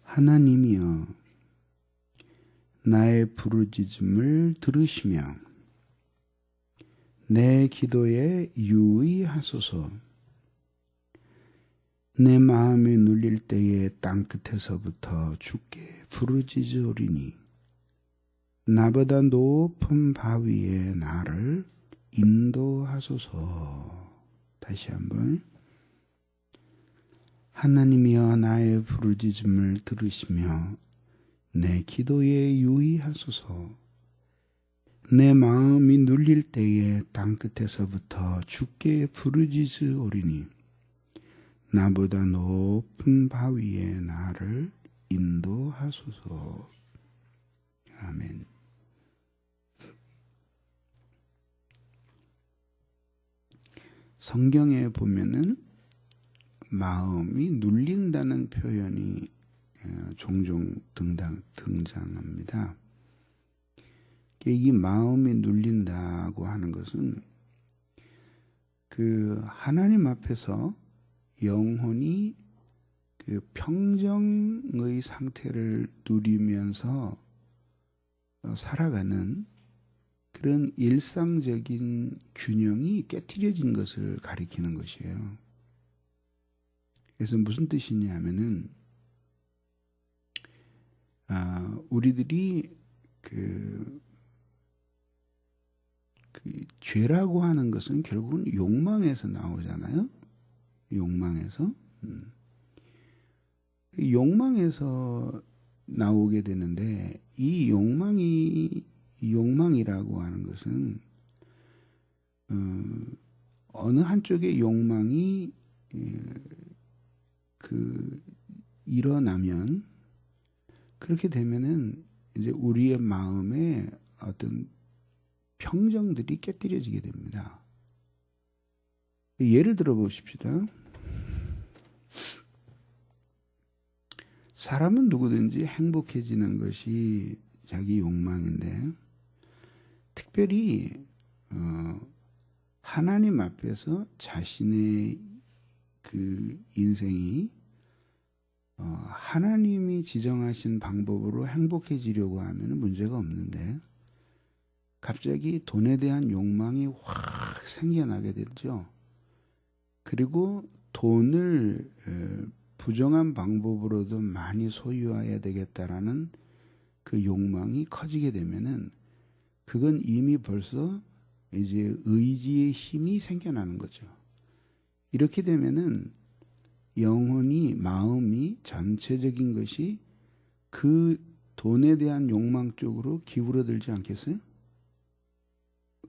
하나님이여 나의 부르짖음을 들으시며 내 기도에 유의하소서. 내 마음이 눌릴 때에 땅끝에서부터 주께 부르짖으리니 나보다 높은 바위에 나를 인도하소서. 다시 한번. 하나님이여 나의 부르짖음을 들으시며 내 기도에 유의하소서. 내 마음이 눌릴 때에 땅끝에서부터 주께 부르짖으오리니 나보다 높은 바위에 나를 인도하소서. 아멘. 성경에 보면은 마음이 눌린다는 표현이 종종 등장합니다. 이 마음이 눌린다고 하는 것은 그 하나님 앞에서 영혼이 그 평정의 상태를 누리면서 살아가는 그런 일상적인 균형이 깨트려진 것을 가리키는 것이에요. 그래서 무슨 뜻이냐 하면은 우리들이 그 죄라고 하는 것은 결국은 욕망에서 나오잖아요. 욕망에서 욕망에서 나오게 되는데 이 욕망이라고 하는 것은 어느 한쪽의 욕망이 일어나면 그렇게 되면은 이제 우리의 마음에 어떤 평정들이 깨뜨려지게 됩니다. 예를 들어 보십시다. 사람은 누구든지 행복해지는 것이 자기 욕망인데 특별히 하나님 앞에서 자신의 그 인생이 하나님이 지정하신 방법으로 행복해지려고 하면 문제가 없는데 갑자기 돈에 대한 욕망이 확 생겨나게 되죠. 그리고 돈을 부정한 방법으로도 많이 소유해야 되겠다라는 그 욕망이 커지게 되면은 그건 이미 벌써 이제 의지의 힘이 생겨나는 거죠. 이렇게 되면은 영혼이, 마음이 전체적인 것이 그 돈에 대한 욕망 쪽으로 기울어들지 않겠어요?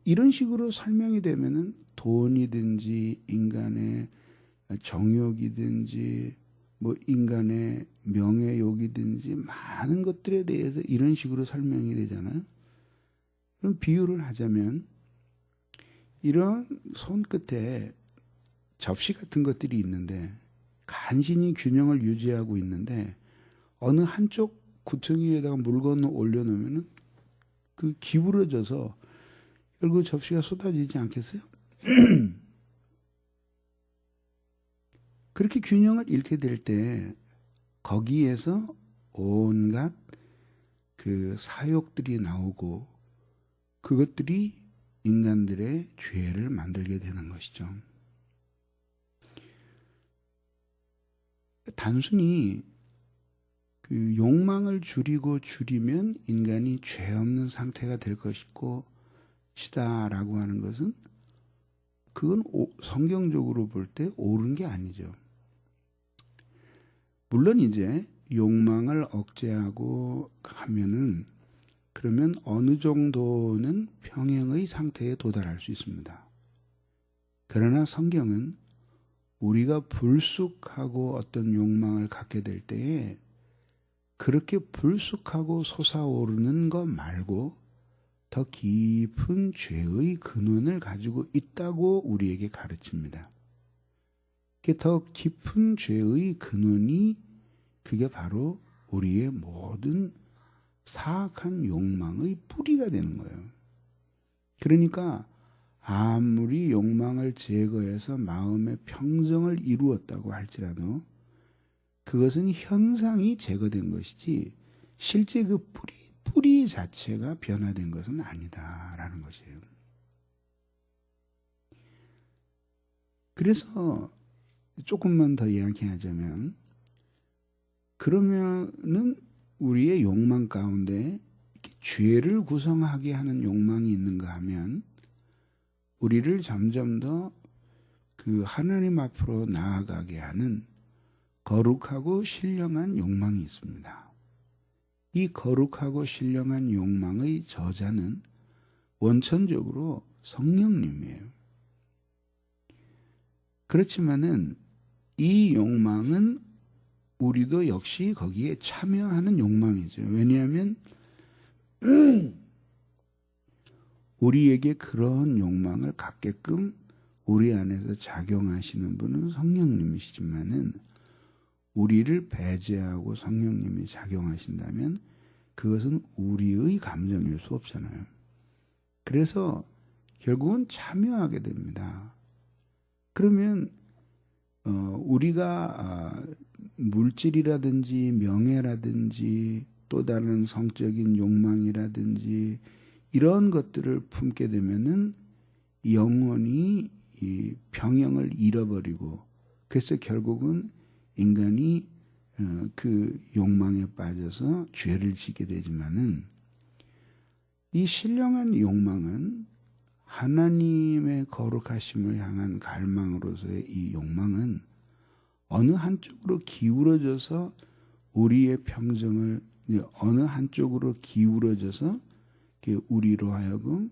이런 식으로 설명이 되면은 돈이든지 인간의 정욕이든지 뭐 인간의 명예욕이든지 많은 것들에 대해서 이런 식으로 설명이 되잖아요. 그럼 비유를 하자면 이런 손끝에 접시 같은 것들이 있는데 간신히 균형을 유지하고 있는데 어느 한쪽 구덩이에다가 물건을 올려놓으면 그 기울어져서 결국 접시가 쏟아지지 않겠어요? 그렇게 균형을 잃게 될 때 거기에서 온갖 그 사욕들이 나오고 그것들이 인간들의 죄를 만들게 되는 것이죠. 단순히 그 욕망을 줄이면 인간이 죄 없는 상태가 될 것이다라고 하는 것은 그건 성경적으로 볼 때 옳은 게 아니죠. 물론 이제 욕망을 억제하고 하면은 그러면 어느 정도는 평행의 상태에 도달할 수 있습니다. 그러나 성경은 우리가 불쑥하고 어떤 욕망을 갖게 될 때에 그렇게 불쑥하고 솟아오르는 것 말고 더 깊은 죄의 근원을 가지고 있다고 우리에게 가르칩니다. 더 깊은 죄의 근원이 그게 바로 우리의 모든 사악한 욕망의 뿌리가 되는 거예요. 그러니까 아무리 욕망을 제거해서 마음의 평정을 이루었다고 할지라도 그것은 현상이 제거된 것이지 실제 그 뿌리 자체가 변화된 것은 아니다라는 것이에요. 그래서 조금만 더 이야기하자면, 그러면은 우리의 욕망 가운데 죄를 구성하게 하는 욕망이 있는가 하면, 우리를 점점 더 그 하나님 앞으로 나아가게 하는 거룩하고 신령한 욕망이 있습니다. 이 거룩하고 신령한 욕망의 저자는 원천적으로 성령님이에요. 그렇지만은 이 욕망은 우리도 역시 거기에 참여하는 욕망이죠. 왜냐하면 우리에게 그런 욕망을 갖게끔 우리 안에서 작용하시는 분은 성령님이시지만은, 우리를 배제하고 성령님이 작용하신다면 그것은 우리의 감정일 수 없잖아요. 그래서 결국은 참여하게 됩니다. 그러면 우리가 물질이라든지 명예라든지 또 다른 성적인 욕망이라든지 이런 것들을 품게 되면은 영원히 이 평형을 잃어버리고, 그래서 결국은 인간이 그 욕망에 빠져서 죄를 짓게 되지만은, 이 신령한 욕망은 하나님의 거룩하심을 향한 갈망으로서의 이 욕망은 어느 한쪽으로 기울어져서 우리의 평정을, 어느 한쪽으로 기울어져서 우리로 하여금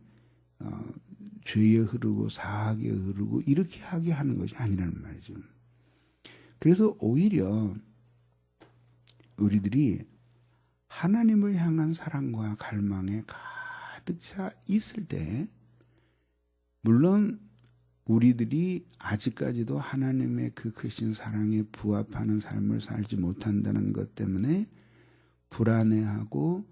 죄에 흐르고 사악에 흐르고 이렇게 하게 하는 것이 아니라는 말이죠. 그래서 오히려 우리들이 하나님을 향한 사랑과 갈망에 가득 차 있을 때, 물론 우리들이 아직까지도 하나님의 그 크신 사랑에 부합하는 삶을 살지 못한다는 것 때문에 불안해하고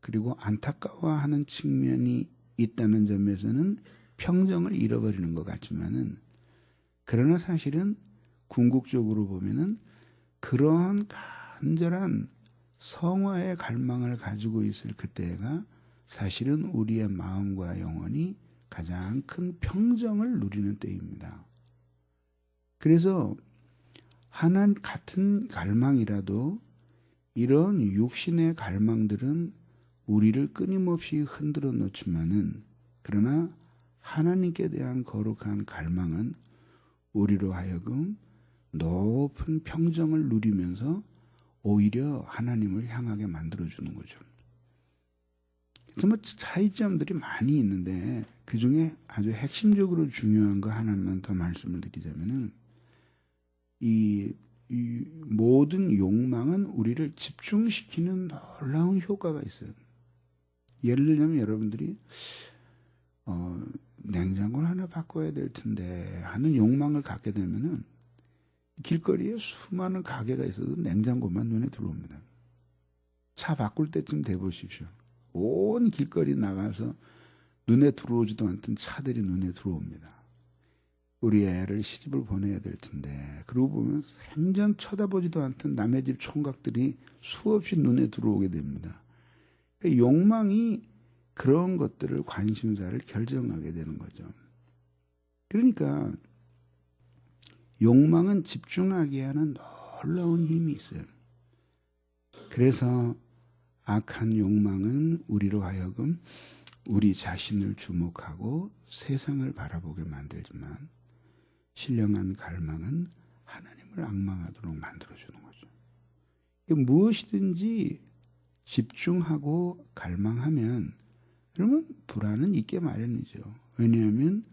그리고 안타까워하는 측면이 있다는 점에서는 평정을 잃어버리는 것 같지만은, 그러나 사실은 궁극적으로 보면은 그러한 간절한 성화의 갈망을 가지고 있을 그때가 사실은 우리의 마음과 영혼이 가장 큰 평정을 누리는 때입니다. 그래서 하나 같은 갈망이라도 이런 육신의 갈망들은 우리를 끊임없이 흔들어 놓지만은, 그러나 하나님께 대한 거룩한 갈망은 우리로 하여금 높은 평정을 누리면서 오히려 하나님을 향하게 만들어주는 거죠. 정말 차이점들이 많이 있는데 그 중에 아주 핵심적으로 중요한 거 하나만 더 말씀을 드리자면은, 이 모든 욕망은 우리를 집중시키는 놀라운 효과가 있어요. 예를 들면 여러분들이 냉장고를 하나 바꿔야 될 텐데 하는 욕망을 갖게 되면은 길거리에 수많은 가게가 있어도 냉장고만 눈에 들어옵니다. 차 바꿀 때쯤 돼 보십시오. 온 길거리 나가서 눈에 들어오지도 않던 차들이 눈에 들어옵니다. 우리 애를 시집을 보내야 될 텐데, 그러고 보면 생전 쳐다보지도 않던 남의 집 총각들이 수없이 눈에 들어오게 됩니다. 욕망이 그런 것들을, 관심사를 결정하게 되는 거죠. 그러니까 욕망은 집중하게 하는 놀라운 힘이 있어요. 그래서 악한 욕망은 우리로 하여금 우리 자신을 주목하고 세상을 바라보게 만들지만, 신령한 갈망은 하나님을 앙망하도록 만들어주는 거죠. 무엇이든지 집중하고 갈망하면 그러면 불안은 있게 마련이죠. 왜냐하면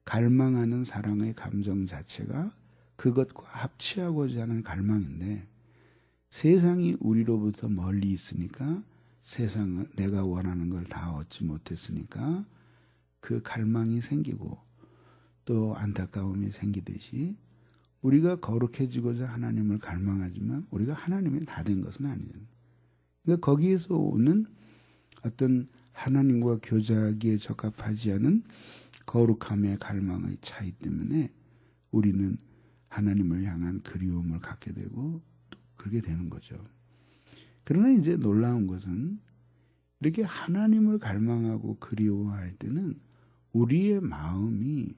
갈망하는 사랑의 감정 자체가 그것과 합치하고자 하는 갈망인데, 세상이 우리로부터 멀리 있으니까, 세상은 내가 원하는 걸 다 얻지 못했으니까 그 갈망이 생기고 또 안타까움이 생기듯이, 우리가 거룩해지고자 하나님을 갈망하지만 우리가 하나님이 다 된 것은 아니잖아요. 그러니까 거기에서 오는 어떤 하나님과 교제하기에 적합하지 않은 거룩함의 갈망의 차이 때문에 우리는 하나님을 향한 그리움을 갖게 되고 그렇게 되는 거죠. 그러나 이제 놀라운 것은 이렇게 하나님을 갈망하고 그리워할 때는 우리의 마음이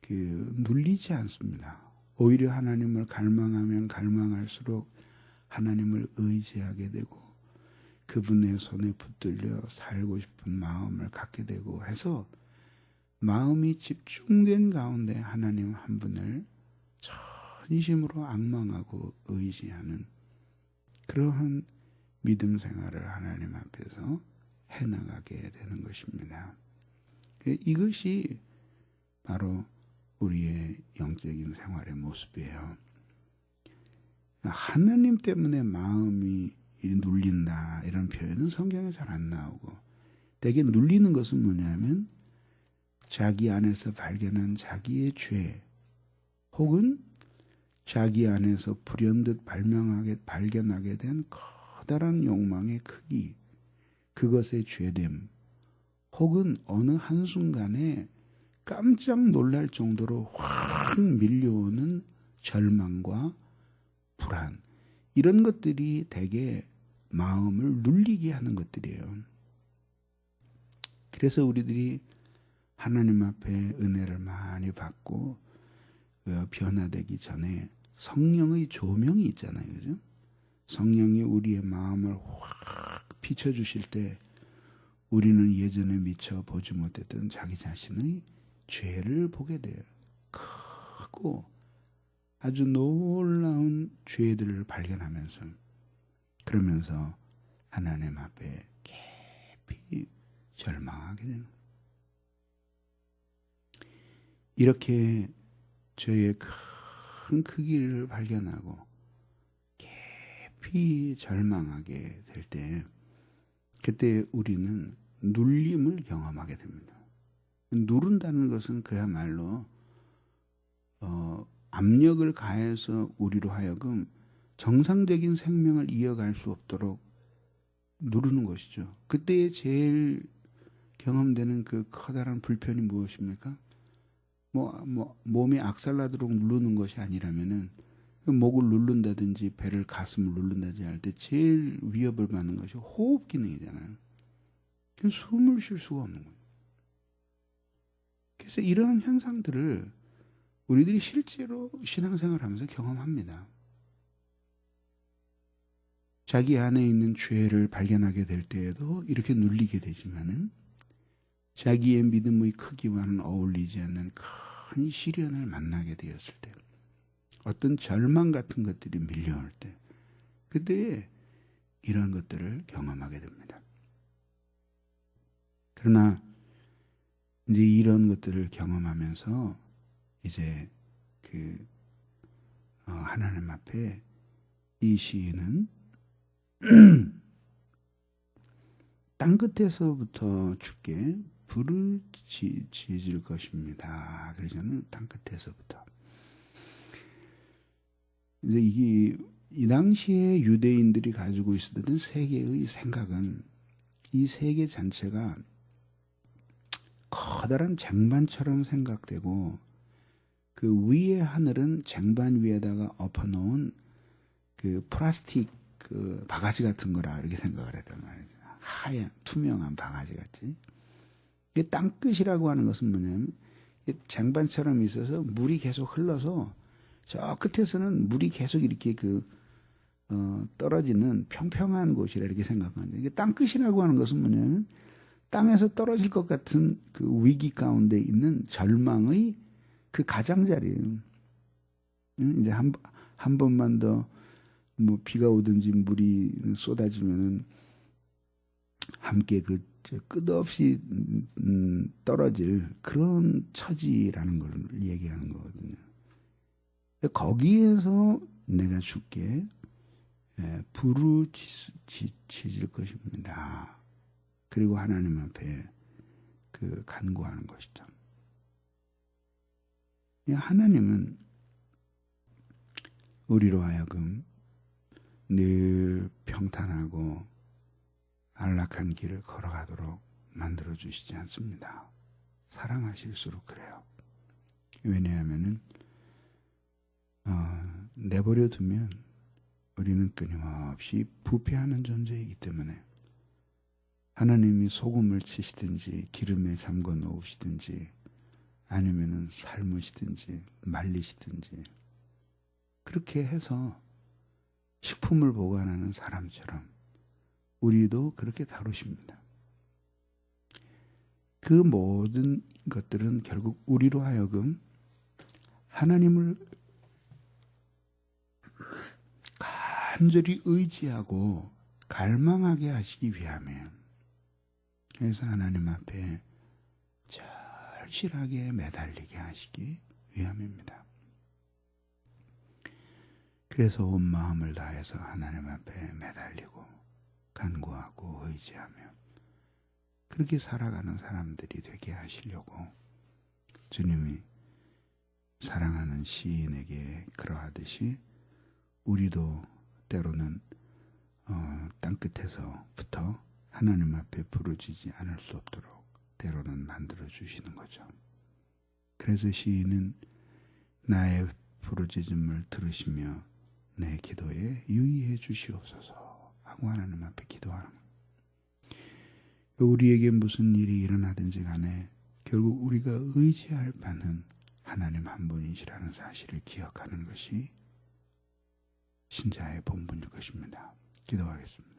눌리지 않습니다. 오히려 하나님을 갈망하면 갈망할수록 하나님을 의지하게 되고 그분의 손에 붙들려 살고 싶은 마음을 갖게 되고 해서 마음이 집중된 가운데 하나님 한 분을 전심으로 앙망하고 의지하는 그러한 믿음 생활을 하나님 앞에서 해나가게 되는 것입니다. 이것이 바로 우리의 영적인 생활의 모습이에요. 하나님 때문에 마음이 눌린다 이런 표현은 성경에 잘 안 나오고 대개 눌리는 것은 뭐냐면 자기 안에서 발견한 자기의 죄 혹은 자기 안에서 불현듯 발견하게 된 커다란 욕망의 크기 그것의 죄됨 혹은 어느 한순간에 깜짝 놀랄 정도로 확 밀려오는 절망과 불안 이런 것들이 대개 마음을 눌리게 하는 것들이에요. 그래서 우리들이 하나님 앞에 은혜를 많이 받고 변화되기 전에 성령의 조명이 있잖아요. 그죠? 성령이 우리의 마음을 확 비춰주실 때 우리는 예전에 미처 보지 못했던 자기 자신의 죄를 보게 돼요. 크고 아주 놀라운 죄들을 발견하면서 그러면서 하나님 앞에 깊이 절망하게 되는 거예요. 이렇게 죄의 큰 크기를 발견하고 깊이 절망하게 될 때 그때 우리는 눌림을 경험하게 됩니다. 누른다는 것은 그야말로 압력을 가해서 우리로 하여금 정상적인 생명을 이어갈 수 없도록 누르는 것이죠. 그때 제일 경험되는 그 커다란 불편이 무엇입니까? 몸이 악살나도록 누르는 것이 아니라면은 목을 누른다든지 배를 가슴을 누른다든지 할 때 제일 위협을 받는 것이 호흡 기능이잖아요. 숨을 쉴 수가 없는 거예요. 그래서 이러한 현상들을 우리들이 실제로 신앙생활을 하면서 경험합니다. 자기 안에 있는 죄를 발견하게 될 때에도 이렇게 눌리게 되지만은 자기의 믿음의 크기와는 어울리지 않는 큰 시련을 만나게 되었을 때 어떤 절망 같은 것들이 밀려올 때 그때 이런 것들을 경험하게 됩니다. 그러나 이제 이런 것들을 경험하면서 이제 하나님 앞에 이 시인은 땅 끝에서부터 주께 부르짖을 것입니다. 그러자면 땅 끝에서부터. 이제 이 당시에 유대인들이 가지고 있었던 세계의 생각은 이 세계 전체가 커다란 쟁반처럼 생각되고 그 위에 하늘은 쟁반 위에다가 엎어놓은 그 플라스틱 그 바가지 같은 거라 이렇게 생각을 했단 말이죠. 하얀 투명한 바가지 같이. 이게 땅끝이라고 하는 것은 뭐냐면 쟁반처럼 있어서 물이 계속 흘러서 저 끝에서는 물이 계속 이렇게 떨어지는 평평한 곳이라 이렇게 생각하는데 이게 땅끝이라고 하는 것은 뭐냐면 땅에서 떨어질 것 같은 그 위기 가운데 있는 절망의 그 가장자리예요. 이제 한 번만 더 비가 오든지 물이 쏟아지면은 함께 끝없이 떨어질 그런 처지라는 걸 얘기하는 거거든요. 거기에서 내가 주께 부르짖을 것입니다. 그리고 하나님 앞에 간구하는 것이죠. 하나님은 우리로 하여금 늘 평탄하고 안락한 길을 걸어가도록 만들어 주시지 않습니다. 사랑하실수록 그래요. 왜냐하면은 내버려 두면 우리는 끊임없이 부패하는 존재이기 때문에 하나님이 소금을 치시든지 기름에 잠궈 놓으시든지 아니면은 삶으시든지 말리시든지 그렇게 해서 식품을 보관하는 사람처럼 우리도 그렇게 다루십니다. 그 모든 것들은 결국 우리로 하여금 하나님을 간절히 의지하고 갈망하게 하시기 위함이에요. 그래서 하나님 앞에 절실하게 매달리게 하시기 위함입니다. 그래서 온 마음을 다해서 하나님 앞에 매달리고 간구하고 의지하며 그렇게 살아가는 사람들이 되게 하시려고 주님이 사랑하는 시인에게 그러하듯이 우리도 때로는 땅끝에서부터 하나님 앞에 부르짖지 않을 수 없도록 때로는 만들어 주시는 거죠. 그래서 시인은 나의 부르짖음을 들으시며 내 기도에 유의해 주시옵소서 하고 하나님 앞에 기도하는 거예요. 우리에게 무슨 일이 일어나든지 간에 결국 우리가 의지할 바는 하나님 한 분이시라는 사실을 기억하는 것이 신자의 본분일 것입니다. 기도하겠습니다.